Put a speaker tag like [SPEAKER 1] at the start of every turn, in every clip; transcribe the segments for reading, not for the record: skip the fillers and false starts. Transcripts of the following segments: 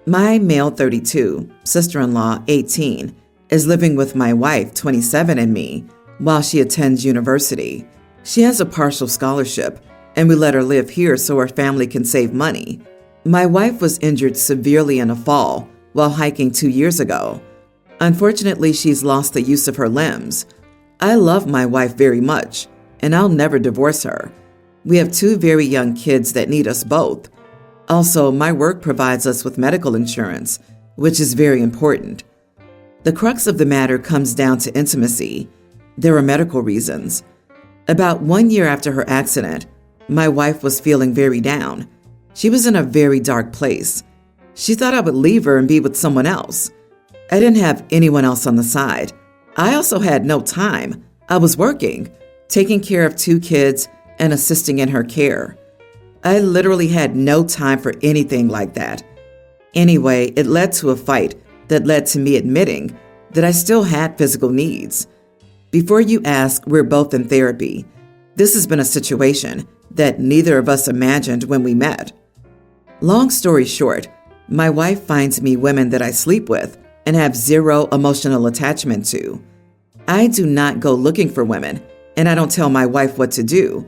[SPEAKER 1] My male 32, sister-in-law 18, is living with my wife 27 and me while she attends university. She has a partial scholarship, and we let her live here so her family can save money. My wife was injured severely in a fall while hiking 2 years ago. Unfortunately, she's lost the use of her limbs. I love my wife very much, and I'll never divorce her. We have 2 very young kids that need us both. Also, my work provides us with medical insurance, which is very important. The crux of the matter comes down to intimacy. There are medical reasons. About 1 year after her accident, my wife was feeling very down. She was in a very dark place. She thought I would leave her and be with someone else. I didn't have anyone else on the side. I also had no time. I was working, taking care of 2 kids and assisting in her care. I literally had no time for anything like that. Anyway, it led to a fight that led to me admitting that I still had physical needs. Before you ask, we're both in therapy. This has been a situation that neither of us imagined when we met. Long story short, my wife finds me women that I sleep with and have zero emotional attachment to. I do not go looking for women, and I don't tell my wife what to do.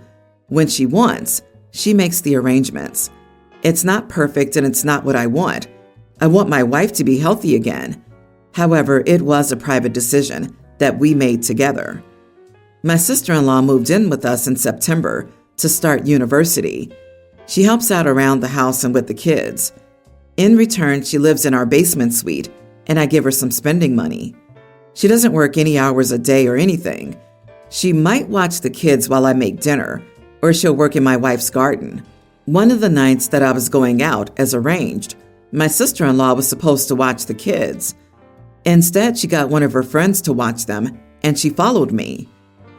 [SPEAKER 1] When she wants, she makes the arrangements. It's not perfect and it's not what I want. I want my wife to be healthy again. However, it was a private decision that we made together. My sister-in-law moved in with us in September to start university. She helps out around the house and with the kids. In return, she lives in our basement suite, and I give her some spending money. She doesn't work any hours a day or anything. She might watch the kids while I make dinner, or she'll work in my wife's garden. One of the nights that I was going out, as arranged, my sister-in-law was supposed to watch the kids. Instead, she got one of her friends to watch them, and she followed me.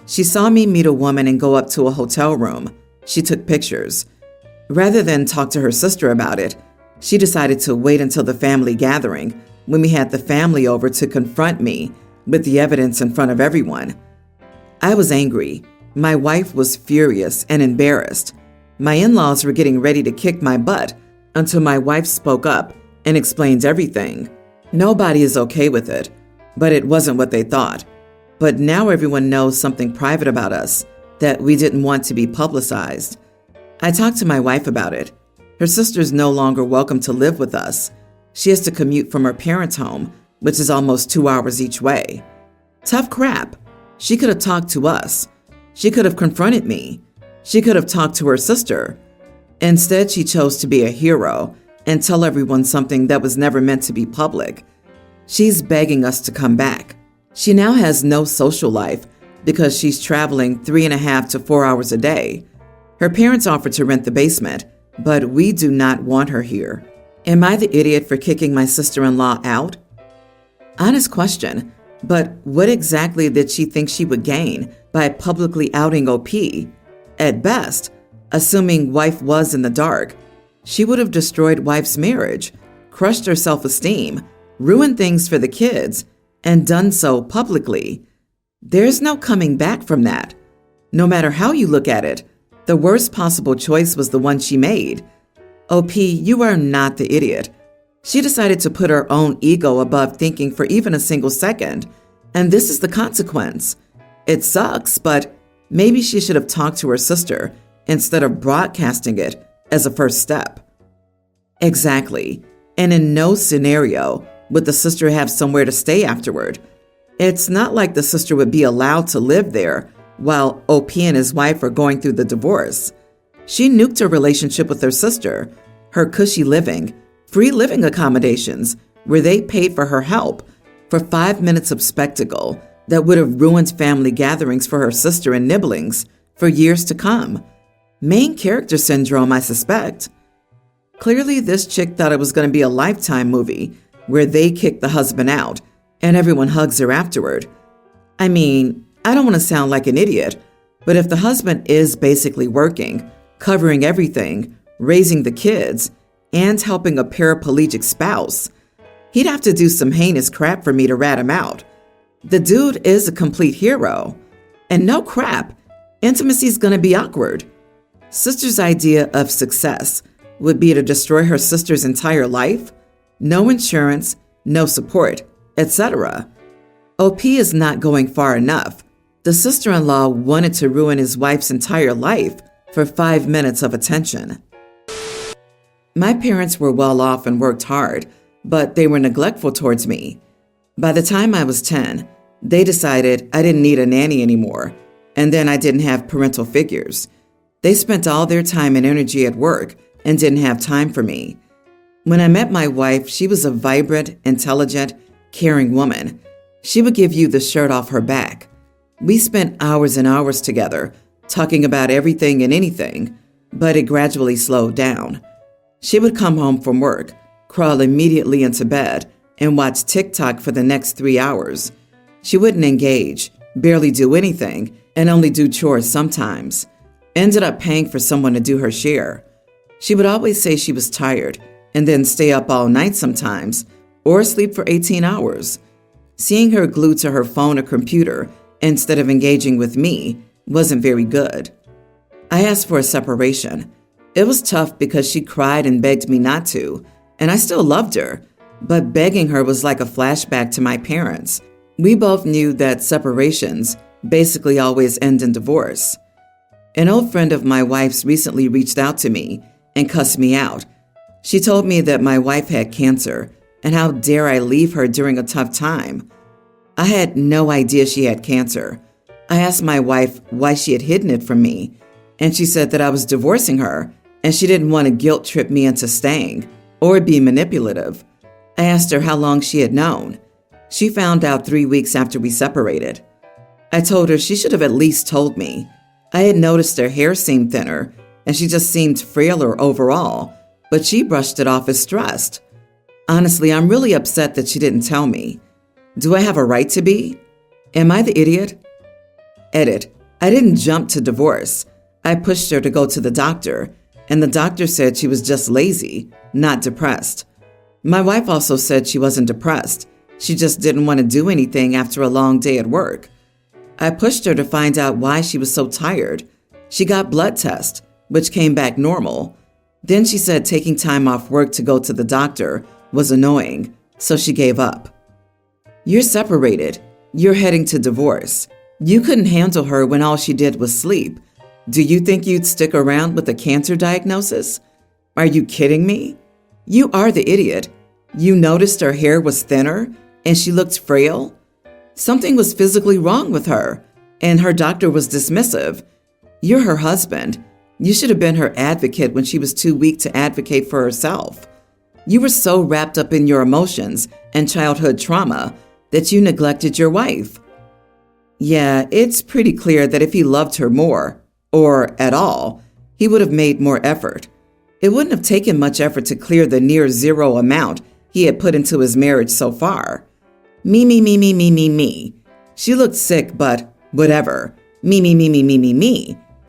[SPEAKER 1] She saw me meet a woman and go up to a hotel room. She took pictures. Rather than talk to her sister about it, she decided to wait until the family gathering, when we had the family over, to confront me with the evidence in front of everyone. I was angry. My wife was furious and embarrassed. My in-laws were getting ready to kick my butt until my wife spoke up and explained everything. Nobody is okay with it, but it wasn't what they thought. But now everyone knows something private about us that we didn't want to be publicized. I talked to my wife about it. Her sister's no longer welcome to live with us. She has to commute from her parents' home, which is almost 2 hours each way. Tough crap. She could have talked to us. She could have confronted me. She could have talked to her sister. Instead, she chose to be a hero and tell everyone something that was never meant to be public. She's begging us to come back. She now has no social life because she's traveling 3.5 to 4 hours a day. Her parents offered to rent the basement, but we do not want her here. Am I the idiot for kicking my sister-in-law out? Honest question, but what exactly did she think she would gain by publicly outing OP? At best, assuming wife was in the dark, she would have destroyed wife's marriage, crushed her self-esteem, ruined things for the kids, and done so publicly. There's no coming back from that. No matter how you look at it, the worst possible choice was the one she made. OP, you are not the idiot. She decided to put her own ego above thinking for even a single second, and this is the consequence. It sucks, but maybe she should have talked to her sister instead of broadcasting it as a first step. Exactly, and in no scenario would the sister have somewhere to stay afterward. It's not like the sister would be allowed to live there while OP and his wife are going through the divorce. She nuked her relationship with her sister, her cushy living, free living accommodations, where they paid for her help, for 5 minutes of spectacle that would have ruined family gatherings for her sister and nibblings for years to come. Main character syndrome, I suspect. Clearly, this chick thought it was going to be a Lifetime movie where they kick the husband out and everyone hugs her afterward. I mean, I don't want to sound like an idiot, but if the husband is basically working, covering everything, raising the kids, and helping a paraplegic spouse, he'd have to do some heinous crap for me to rat him out. The dude is a complete hero. And no crap, intimacy's gonna be awkward. Sister's idea of success would be to destroy her sister's entire life? no insurance, no support, etc. OP is not going far enough. The sister-in-law wanted to ruin his wife's entire life for 5 minutes of attention. My parents were well off and worked hard, but they were neglectful towards me. By the time I was 10, they decided I didn't need a nanny anymore, and then I didn't have parental figures. They spent all their time and energy at work and didn't have time for me. When I met my wife, she was a vibrant, intelligent, caring woman. She would give you the shirt off her back. We spent hours and hours together, talking about everything and anything, but it gradually slowed down. She would come home from work, crawl immediately into bed, and watch TikTok for the next 3 hours. She wouldn't engage, barely do anything, and only do chores sometimes. Ended up paying for someone to do her share. She would always say she was tired, and then stay up all night sometimes, or sleep for 18 hours. Seeing her glued to her phone or computer instead of engaging with me wasn't very good. I asked for a separation. It was tough because she cried and begged me not to, and I still loved her, but begging her was like a flashback to my parents. We both knew that separations basically always end in divorce. An old friend of my wife's recently reached out to me and cussed me out. She told me that my wife had cancer, and how dare I leave her during a tough time. I had no idea she had cancer. I asked my wife why she had hidden it from me, and she said that I was divorcing her, and she didn't want to guilt trip me into staying or be manipulative. I asked her how long she had known. She found out 3 weeks after we separated. I told her she should have at least told me. I had noticed her hair seemed thinner, and she just seemed frailer overall, but she brushed it off as stressed. Honestly, I'm really upset that she didn't tell me. Do I have a right to be? Am I the idiot? Edit. I didn't jump to divorce. I pushed her to go to the doctor, and the doctor said she was just lazy, not depressed. My wife also said she wasn't depressed. She just didn't want to do anything after a long day at work. I pushed her to find out why she was so tired. She got blood tests, which came back normal. Then she said taking time off work to go to the doctor was annoying, so she gave up. You're separated. You're heading to divorce. You couldn't handle her when all she did was sleep. Do you think you'd stick around with a cancer diagnosis? Are you kidding me? You are the idiot. You noticed her hair was thinner and she looked frail? Something was physically wrong with her, and her doctor was dismissive. You're her husband. You should have been her advocate when she was too weak to advocate for herself. You were so wrapped up in your emotions and childhood trauma that you neglected your wife. Yeah, it's pretty clear that if he loved her more, or at all, he would have made more effort. It wouldn't have taken much effort to clear the near zero amount he had put into his marriage so far. Me. She looked sick, but whatever. Me.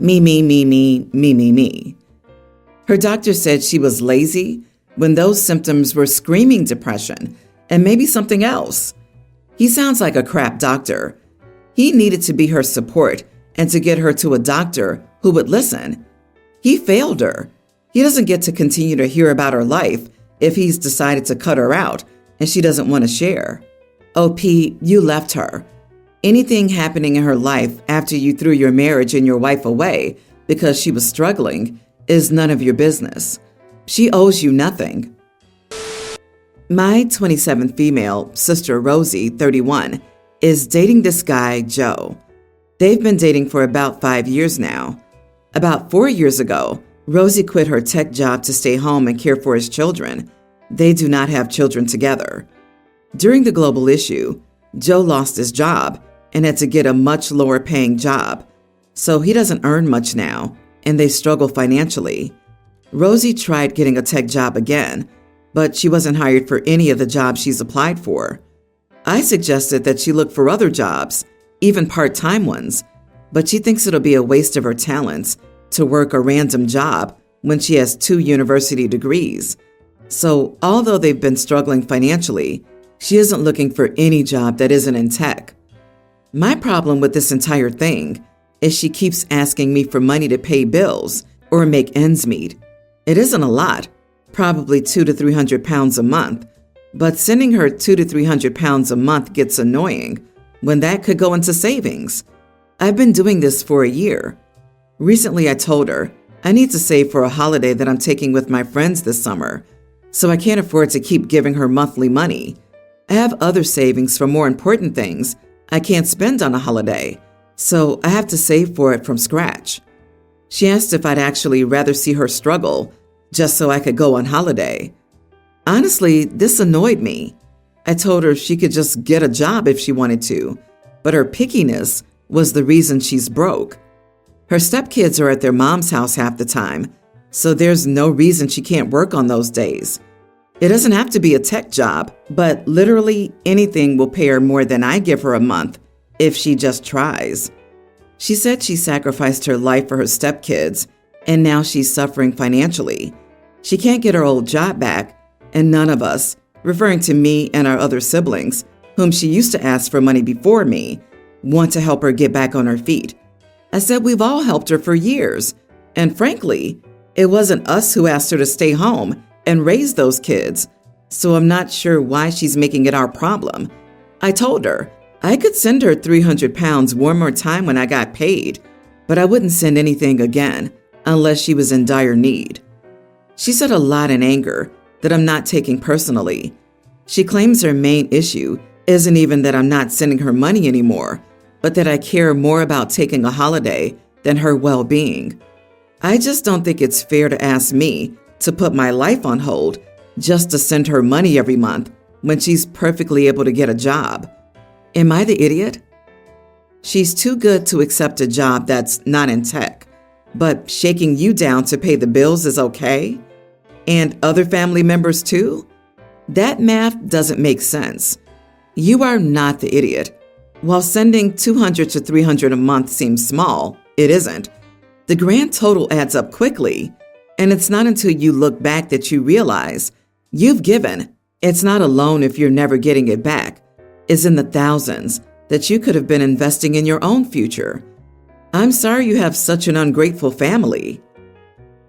[SPEAKER 1] Me. Her doctor said she was lazy when those symptoms were screaming depression and maybe something else. He sounds like a crap doctor. He needed to be her support and to get her to a doctor who would listen. He failed her. He doesn't get to continue to hear about her life if he's decided to cut her out and she doesn't want to share. OP, you left her. Anything happening in her life after you threw your marriage and your wife away because she was struggling is none of your business. She owes you nothing. My 27 female sister Rosie, 31, is dating this guy, Joe. They've been dating for about 5 years now. About 4 years ago, Rosie quit her tech job to stay home and care for his children. They do not have children together. During the global issue, Joe lost his job and had to get a much lower paying job, so he doesn't earn much now, and they struggle financially. Rosie tried getting a tech job again, but she wasn't hired for any of the jobs she's applied for. I suggested that she look for other jobs, even part-time ones, but she thinks it'll be a waste of her talents to work a random job when she has 2 university degrees. So although they've been struggling financially, she isn't looking for any job that isn't in tech. My problem with this entire thing is she keeps asking me for money to pay bills or make ends meet. It isn't a lot, probably 200 to 300 pounds a month, But sending her 200 to 300 pounds a month gets annoying when that could go into savings. I've been doing this for a year. Recently, I told her I need to save for a holiday that I'm taking with my friends this summer, so I can't afford to keep giving her monthly money. I have other savings for more important things I can't spend on a holiday, so I have to save for it from scratch. She asked if I'd actually rather see her struggle just so I could go on holiday. Honestly, this annoyed me. I told her she could just get a job if she wanted to, but her pickiness was the reason she's broke. Her stepkids are at their mom's house half the time, so there's no reason she can't work on those days. It doesn't have to be a tech job, but literally anything will pay her more than I give her a month if she just tries. She said she sacrificed her life for her stepkids, and now she's suffering financially. She can't get her old job back, and none of us, referring to me and our other siblings, whom she used to ask for money before me, want to help her get back on her feet. I said we've all helped her for years, and frankly, it wasn't us who asked her to stay home and raise those kids, so I'm not sure why she's making it our problem. I told her I could send her 300 pounds one more time when I got paid, but I wouldn't send anything again unless she was in dire need. She said a lot in anger that I'm not taking personally. She claims her main issue isn't even that I'm not sending her money anymore, but that I care more about taking a holiday than her well-being. I just don't think it's fair to ask me to put my life on hold just to send her money every month when she's perfectly able to get a job. Am I the idiot? She's too good to accept a job that's not in tech, but shaking you down to pay the bills is okay? And other family members too? That math doesn't make sense. You are not the idiot. While sending 200 to 300 a month seems small, it isn't. The grand total adds up quickly, and it's not until you look back that you realize you've given. It's not a loan if you're never getting it back. It's in the thousands that you could have been investing in your own future. I'm sorry you have such an ungrateful family.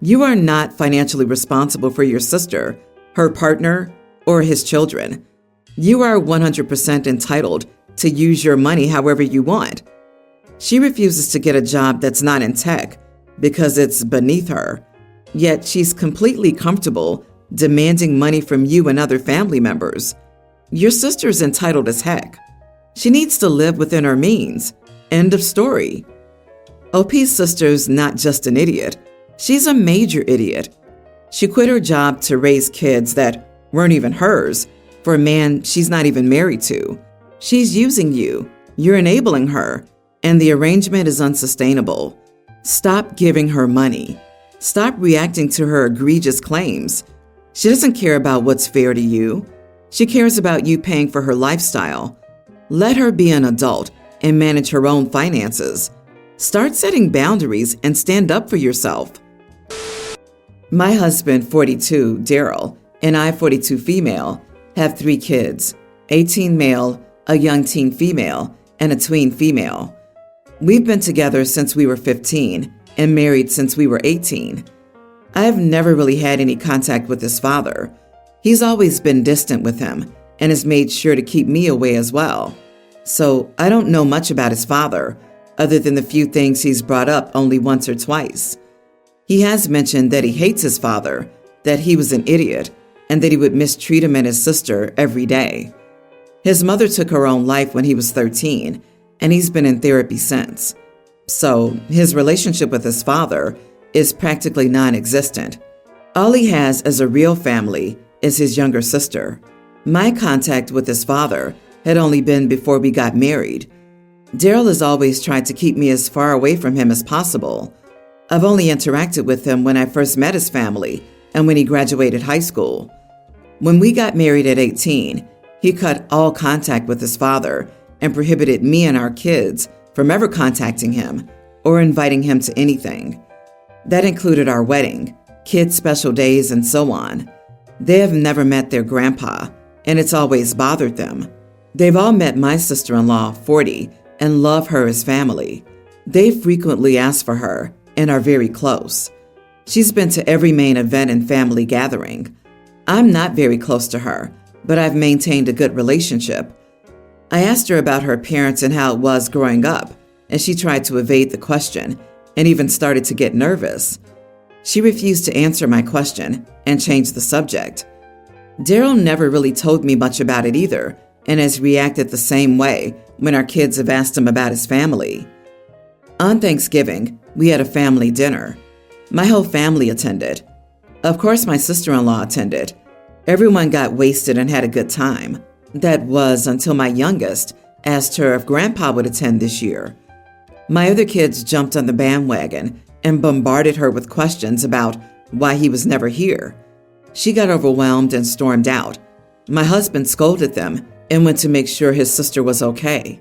[SPEAKER 1] You are not financially responsible for your sister, her partner, or his children. You are 100% entitled to use your money however you want. She refuses to get a job that's not in tech because it's beneath her, yet she's completely comfortable demanding money from you and other family members. Your sister's entitled as heck. She needs to live within her means. End of story. OP's sister's not just an idiot. She's a major idiot. She quit her job to raise kids that weren't even hers for a man she's not even married to. She's using you. You're enabling her, and the arrangement is unsustainable. Stop giving her money. Stop reacting to her egregious claims. She doesn't care about what's fair to you. She cares about you paying for her lifestyle. Let her be an adult and manage her own finances. Start setting boundaries and stand up for yourself. My husband, 42, Daryl, and I, 42 female, have 3 kids, 18 male, a young teen female, and a tween female. We've been together since we were 15 and married since we were 18. I've never really had any contact with his father. He's always been distant with him and has made sure to keep me away as well. So I don't know much about his father, other than the few things he's brought up only once or twice. He has mentioned that he hates his father, that he was an idiot, and that he would mistreat him and his sister every day. His mother took her own life when he was 13, and he's been in therapy since. So his relationship with his father is practically non-existent. All he has as a real family is his younger sister. My contact with his father had only been before we got married. Daryl has always tried to keep me as far away from him as possible. I've only interacted with him when I first met his family and when he graduated high school. When we got married at 18, he cut all contact with his father and prohibited me and our kids from ever contacting him or inviting him to anything. That included our wedding, kids' special days, and so on. They have never met their grandpa, and it's always bothered them. They've all met my sister-in-law, 40, and love her as family. They frequently ask for her and are very close. She's been to every main event and family gathering. I'm not very close to her, but I've maintained a good relationship. I asked her about her parents and how it was growing up, and she tried to evade the question and even started to get nervous. She refused to answer my question and changed the subject. Daryl never really told me much about it either, and has reacted the same way when our kids have asked him about his family. On Thanksgiving, we had a family dinner. My whole family attended. Of course, my sister-in-law attended. Everyone got wasted and had a good time. That was until my youngest asked her if Grandpa would attend this year. My other kids jumped on the bandwagon and bombarded her with questions about why he was never here. She got overwhelmed and stormed out. My husband scolded them and went to make sure his sister was okay.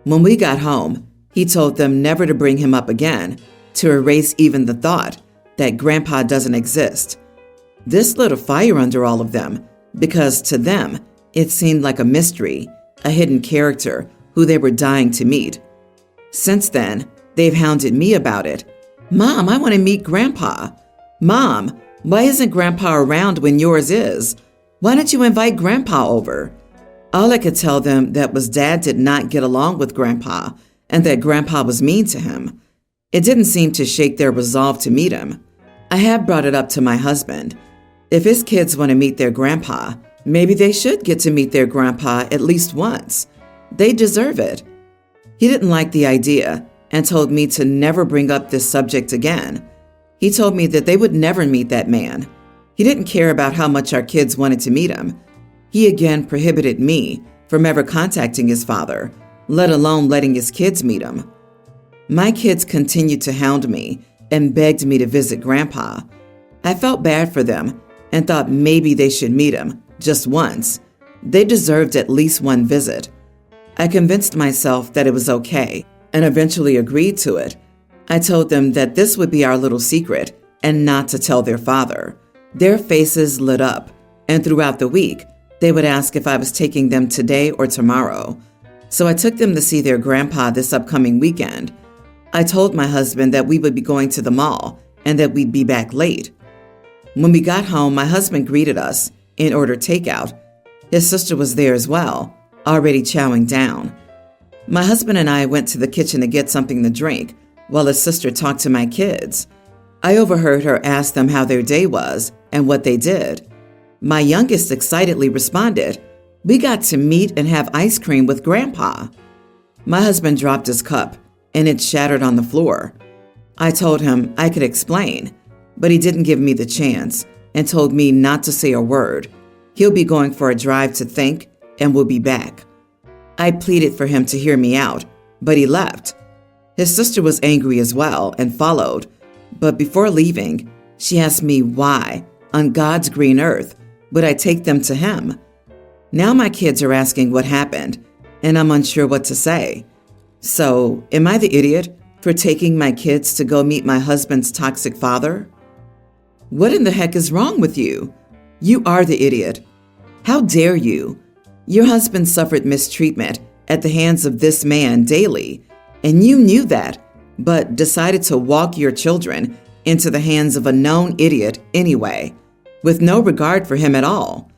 [SPEAKER 1] When we got home, he told them never to bring him up again, to erase even the thought that Grandpa doesn't exist. This lit a fire under all of them, because to them, it seemed like a mystery, a hidden character who they were dying to meet. Since then, they've hounded me about it. "Mom, I want to meet Grandpa. Mom, why isn't Grandpa around when yours is? Why don't you invite Grandpa over?" All I could tell them that was Dad did not get along with Grandpa and that Grandpa was mean to him. It didn't seem to shake their resolve to meet him. I have brought it up to my husband. If his kids want to meet their grandpa, maybe they should get to meet their grandpa at least once. They deserve it. He didn't like the idea and told me to never bring up this subject again. He told me that they would never meet that man. He didn't care about how much our kids wanted to meet him. He again prohibited me from ever contacting his father, let alone letting his kids meet him. My kids continued to hound me and begged me to visit Grandpa. I felt bad for them and thought maybe they should meet him just once. They deserved at least one visit. I convinced myself that it was okay and eventually agreed to it. I told them that this would be our little secret and not to tell their father. Their faces lit up, and throughout the week, they would ask if I was taking them today or tomorrow. So I took them to see their grandpa this upcoming weekend. I told my husband that we would be going to the mall and that we'd be back late. When we got home, my husband greeted us and ordered takeout. His sister was there as well, already chowing down. My husband and I went to the kitchen to get something to drink while his sister talked to my kids. I overheard her ask them how their day was and what they did. My youngest excitedly responded, "We got to meet and have ice cream with Grandpa." My husband dropped his cup and it shattered on the floor. I told him I could explain, but he didn't give me the chance and told me not to say a word. He'll be going for a drive to think and will be back. I pleaded for him to hear me out, but he left. His sister was angry as well and followed, but before leaving, she asked me why, on God's green earth, would I take them to him. Now my kids are asking what happened, and I'm unsure what to say. So, am I the idiot for taking my kids to go meet my husband's toxic father? What in the heck is wrong with you? You are the idiot. How dare you? Your husband suffered mistreatment at the hands of this man daily, and you knew that, but decided to walk your children into the hands of a known idiot anyway, with no regard for him at all.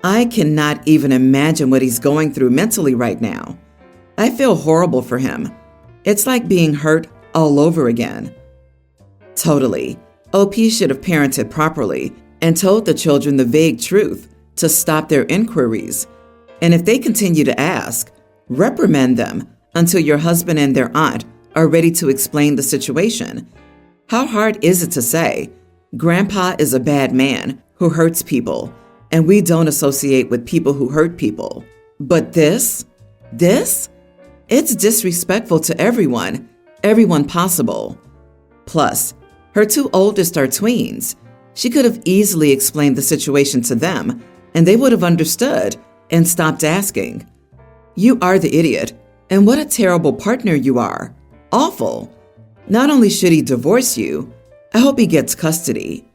[SPEAKER 1] I cannot even imagine what he's going through mentally right now. I feel horrible for him. It's like being hurt all over again. Totally. OP should have parented properly and told the children the vague truth to stop their inquiries. And if they continue to ask, reprimand them until your husband and their aunt are ready to explain the situation. How hard is it to say, Grandpa is a bad man who hurts people, and we don't associate with people who hurt people. But this? It's disrespectful to everyone possible. Plus, her two oldest are tweens. She could have easily explained the situation to them, and they would have understood and stopped asking. You are the idiot, and what a terrible partner you are. Awful. Not only should he divorce you, I hope he gets custody.